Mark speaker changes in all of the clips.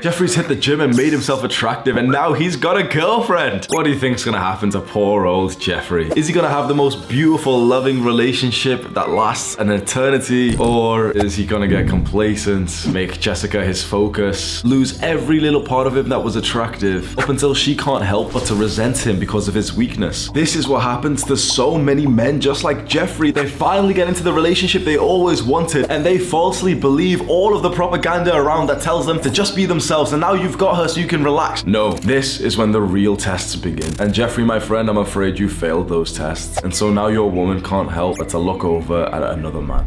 Speaker 1: Jeffrey's hit the gym and made himself attractive, and now he's got a girlfriend. What do you think's gonna happen to poor old Jeffrey? Is he gonna have the most beautiful, loving relationship that lasts an eternity? Or is he gonna get complacent, make Jessica his focus, lose every little part of him that was attractive, up until she can't help but to resent him because of his weakness? This is what happens to so many men just like Jeffrey. They finally get into the relationship they always wanted, and they falsely believe all of the propaganda around that tells them to just be themselves, and now you've got her so you can relax. No, this is when the real tests begin. And Jeffrey, my friend, I'm afraid you failed those tests. And so now your woman can't help but to look over at another man.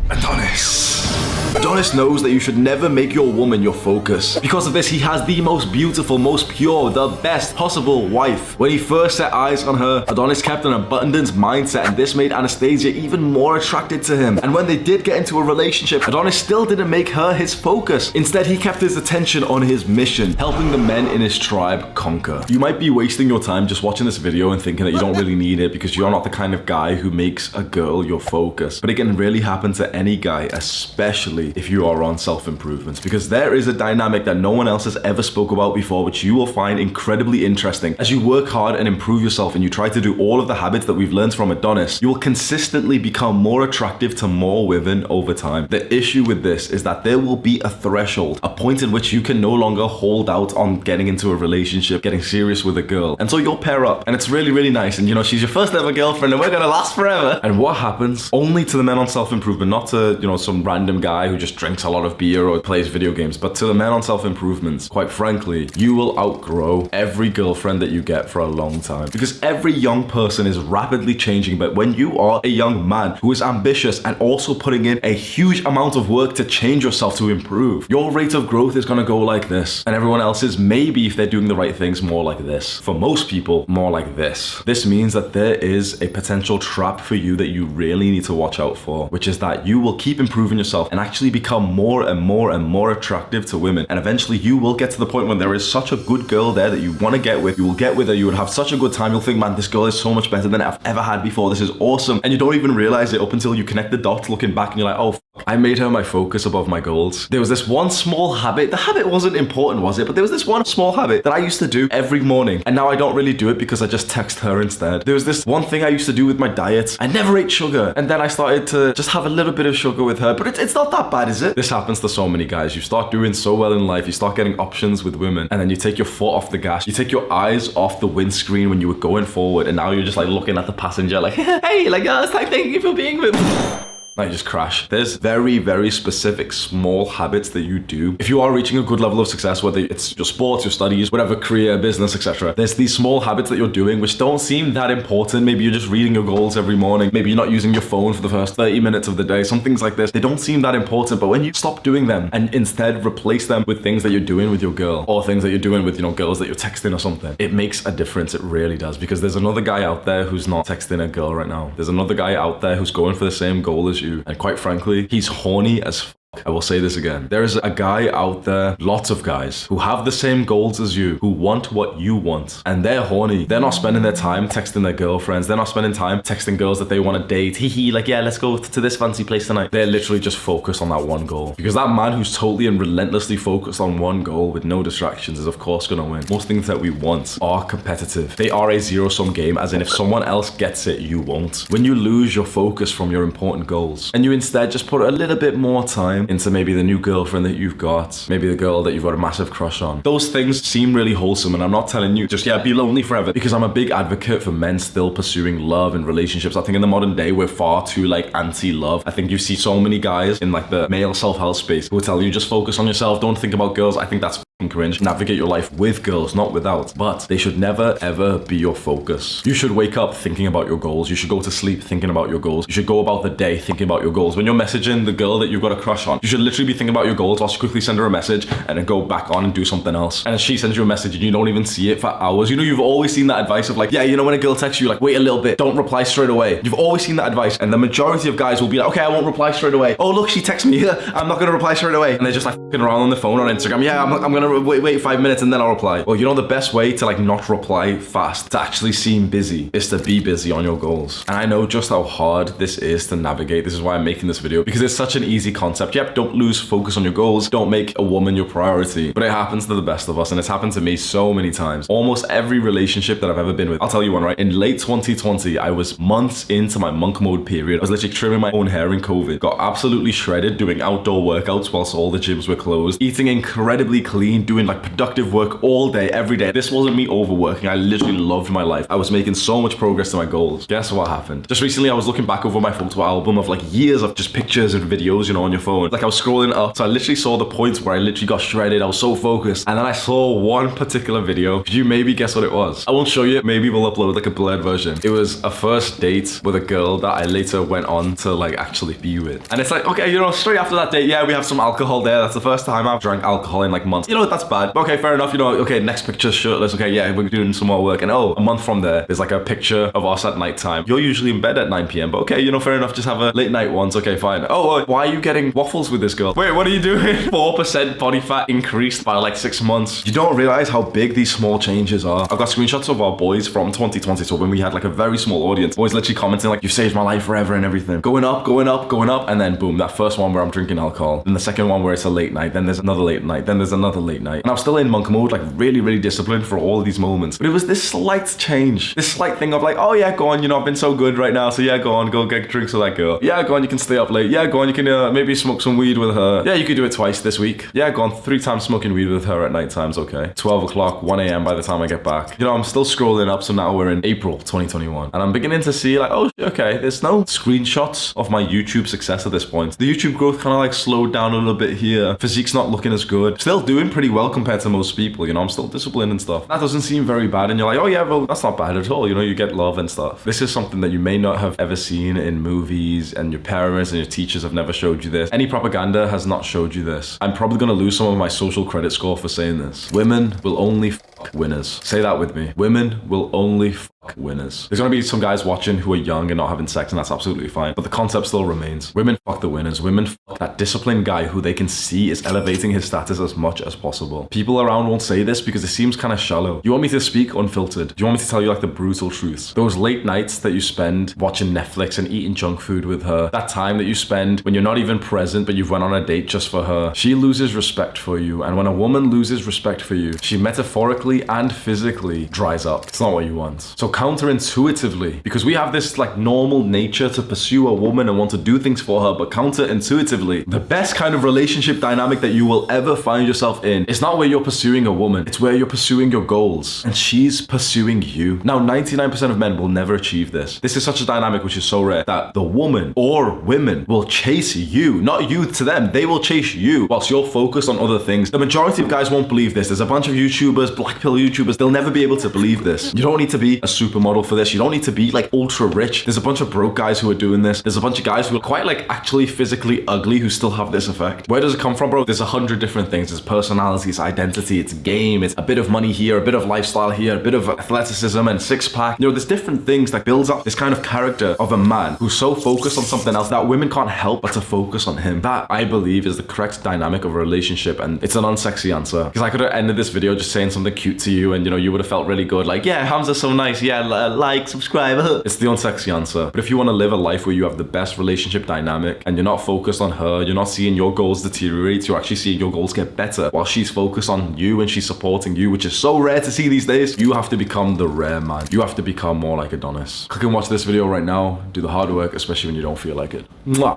Speaker 1: Adonis knows that you should never make your woman your focus. Because of this, he has the most beautiful, most pure, the best possible wife. When he first set eyes on her, Adonis kept an abundance mindset, and this made Anastasia even more attracted to him. And when they did get into a relationship, Adonis still didn't make her his focus. Instead, he kept his attention on his mission, helping the men in his tribe conquer. You might be wasting your time just watching this video and thinking that you don't really need it because you're not the kind of guy who makes a girl your focus. But it can really happen to any guy, especially if you are on self-improvement, because there is a dynamic that no one else has ever spoke about before, which you will find incredibly interesting. As you work hard and improve yourself and you try to do all of the habits that we've learned from Adonis, you will consistently become more attractive to more women over time. The issue with this is that there will be a threshold, a point in which you can no longer hold out on getting into a relationship, getting serious with a girl. And so you'll pair up, and it's really, really nice. And you know, she's your first ever girlfriend, and we're gonna last forever. And what happens? Only to the men on self-improvement, not to, you know, some random guy who just drinks a lot of beer or plays video games, but to the men on self-improvement, quite frankly, you will outgrow every girlfriend that you get for a long time. Because every young person is rapidly changing, but when you are a young man who is ambitious and also putting in a huge amount of work to change yourself, to improve, your rate of growth is gonna go like this. And everyone else's, maybe if they're doing the right things, more like this. For most people, more like this. This means that there is a potential trap for you that you really need to watch out for, which is that you will keep improving yourself and actually become more and more and more attractive to women. And eventually you will get to the point when there is such a good girl there that you want to get with. You will get with her, you would have such a good time. You'll think, man, this girl is so much better than I've ever had before. This is awesome. And you don't even realize it up until you connect the dots looking back and you're like, oh, I made her my focus above my goals. There was this one small habit. The habit wasn't important, was it? But there was this one small habit that I used to do every morning. And now I don't really do it because I just text her instead. There was this one thing I used to do with my diet. I never ate sugar. And then I started to just have a little bit of sugar with her. But it's not that bad, is it? This happens to so many guys. You start doing so well in life. You start getting options with women. And then you take your foot off the gas. You take your eyes off the windscreen when you were going forward. And now you're just like looking at the passenger like, hey, like, oh, thank you for being with me. Now you just crash. There's very, very specific small habits that you do. If you are reaching a good level of success, whether it's your sports, your studies, whatever, career, business, etc., there's these small habits that you're doing which don't seem that important. Maybe you're just reading your goals every morning. Maybe you're not using your phone for the first 30 minutes of the day. Some things like this, they don't seem that important. But when you stop doing them and instead replace them with things that you're doing with your girl, or things that you're doing with, you know, girls that you're texting or something, it makes a difference. It really does. Because there's another guy out there who's not texting a girl right now. There's another guy out there who's going for the same goal as you. And quite frankly, he's horny as f. I will say this again. There is a guy out there, lots of guys, who have the same goals as you, who want what you want, and they're horny. They're not spending their time texting their girlfriends. They're not spending time texting girls that they want to date. Hee, like, yeah, let's go to this fancy place tonight. They're literally just focused on that one goal. Because that man who's totally and relentlessly focused on one goal with no distractions is of course gonna win. Most things that we want are competitive. They are a zero-sum game, as in if someone else gets it, you won't. When you lose your focus from your important goals, and you instead just put a little bit more time into maybe the new girlfriend that you've got, maybe the girl that you've got a massive crush on. Those things seem really wholesome, and I'm not telling you just, yeah, be lonely forever, because I'm a big advocate for men still pursuing love and relationships. I think in the modern day, we're far too like anti-love. I think you see so many guys in like the male self-help space who will tell you just focus on yourself, don't think about girls. I think that's cringe. Navigate your life with girls, not without. But they should never ever be your focus. You should wake up thinking about your goals. You should go to sleep thinking about your goals. You should go about the day thinking about your goals. When you're messaging the girl that you've got a crush on, you should literally be thinking about your goals whilst you quickly send her a message and then go back on and do something else. And she sends you a message and you don't even see it for hours. You know, you've always seen that advice of like, yeah, you know, when a girl texts you, like, wait a little bit, don't reply straight away. You've always seen that advice, and the majority of guys will be like, okay, I won't reply straight away. Oh look, she texts me, I'm not gonna reply straight away. And they're just like fucking around on the phone on Instagram. Yeah, I'm gonna gonna wait 5 minutes and then I'll reply. Well, you know the best way to like not reply fast, to actually seem busy, is to be busy on your goals. And I know just how hard this is to navigate. This is why I'm making this video, because it's such an easy concept. Yep, don't lose focus on your goals. Don't make a woman your priority. But it happens to the best of us, and it's happened to me so many times. Almost every relationship that I've ever been with. I'll tell you one, right? In late 2020, I was months into my monk mode period. I was literally trimming my own hair in COVID. Got absolutely shredded doing outdoor workouts whilst all the gyms were closed. Eating incredibly clean, doing like productive work all day, every day. This wasn't me overworking. I literally loved my life. I was making so much progress to my goals. Guess what happened? Just recently, I was looking back over my photo album of like years of just pictures and videos, you know, on your phone. Like I was scrolling up. So I literally saw the points where I literally got shredded. I was so focused. And then I saw one particular video. Could you maybe guess what it was? I won't show you. Maybe we'll upload like a blurred version. It was a first date with a girl that I later went on to like actually be with. And it's like, okay, you know, straight after that date, yeah, we have some alcohol there. That's the first time I've drank alcohol in like months. You know, that's bad. Okay, fair enough. You know, okay, next picture's shirtless. Okay, yeah, we're doing some more work. And oh, a month from there, there's like a picture of us at nighttime. You're usually in bed at 9 p.m. But okay, you know, fair enough. Just have a late night once. Okay, fine. Oh, why are you getting waffles with this girl? Wait, what are you doing? 4% body fat increased by like 6 months. You don't realize how big these small changes are. I've got screenshots of our boys from 2020. So when we had like a very small audience, boys literally commenting like, you've saved my life forever and everything. Going up, going up, going up. And then boom, that first one where I'm drinking alcohol. Then the second one where it's a late night. Then there's another late night. Then there's another late night. And I'm still in monk mode, like really, really disciplined for all of these moments. But it was this slight change, this slight thing of like, oh yeah, go on, you know, I've been so good right now. So yeah, go on, go get drinks with that girl. Yeah, go on, you can stay up late. Yeah, go on, you can maybe smoke some weed with her. Yeah, you could do it twice this week. Yeah, go on, 3 times smoking weed with her at night time's okay. 12 o'clock, 1 a.m. by the time I get back. You know, I'm still scrolling up, so now we're in April 2021. And I'm beginning to see like, oh, okay, there's no screenshots of my YouTube success at this point. The YouTube growth kind of like slowed down a little bit here. Physique's not looking as good. Still doing pretty well compared to most people, you know, I'm still disciplined and stuff. That doesn't seem very bad. And you're like, oh yeah, well, that's not bad at all. You know, you get love and stuff. This is something that you may not have ever seen in movies, and your parents and your teachers have never showed you this. Any propaganda has not showed you this. I'm probably going to lose some of my social credit score for saying this. Women will only fuck winners. Say that with me. Women will only fuck winners. There's going to be some guys watching who are young and not having sex, and that's absolutely fine. But the concept still remains. Women fuck the winners. Women fuck that disciplined guy who they can see is elevating his status as much as possible. People around won't say this because it seems kind of shallow. You want me to speak unfiltered? Do you want me to tell you like the brutal truths? Those late nights that you spend watching Netflix and eating junk food with her, that time that you spend when you're not even present but you've went on a date just for her, she loses respect for you. And when a woman loses respect for you, she metaphorically and physically dries up. It's not what you want. So counterintuitively, because we have this like normal nature to pursue a woman and want to do things for her, but counterintuitively, the best kind of relationship dynamic that you will ever find yourself in is not where you're pursuing a woman, it's where you're pursuing your goals and she's pursuing you. Now 99% of men will never achieve this. This is such a dynamic which is so rare that the woman or women will chase you, not you to them. They will chase you whilst you're focused on other things. The majority of guys won't believe this. There's a bunch of YouTubers, black pill YouTubers, they'll never be able to believe this. You don't need to be a supermodel for this. You don't need to be like ultra rich. There's a bunch of broke guys who are doing this. There's a bunch of guys who are quite like actually physically ugly who still have this effect. Where does it come from, bro? There's 100 different things. There's personality, it's identity, it's game, it's a bit of money here, a bit of lifestyle here, a bit of athleticism and six pack. You know, there's different things that builds up this kind of character of a man who's so focused on something else that women can't help but to focus on him. That, I believe, is the correct dynamic of a relationship, and it's an unsexy answer. Because I could have ended this video just saying something cute to you and, you know, you would have felt really good. Like, yeah, Hamza's so nice. Yeah, like, subscribe. It's the unsexy answer. But if you want to live a life where you have the best relationship dynamic and you're not focused on her, you're not seeing your goals deteriorate, you're actually seeing your goals get better while she's focused on you and she's supporting you, which is so rare to see these days, you have to become the rare man. You have to become more like Adonis. Click and watch this video right now. Do the hard work, especially when you don't feel like it. Mwah.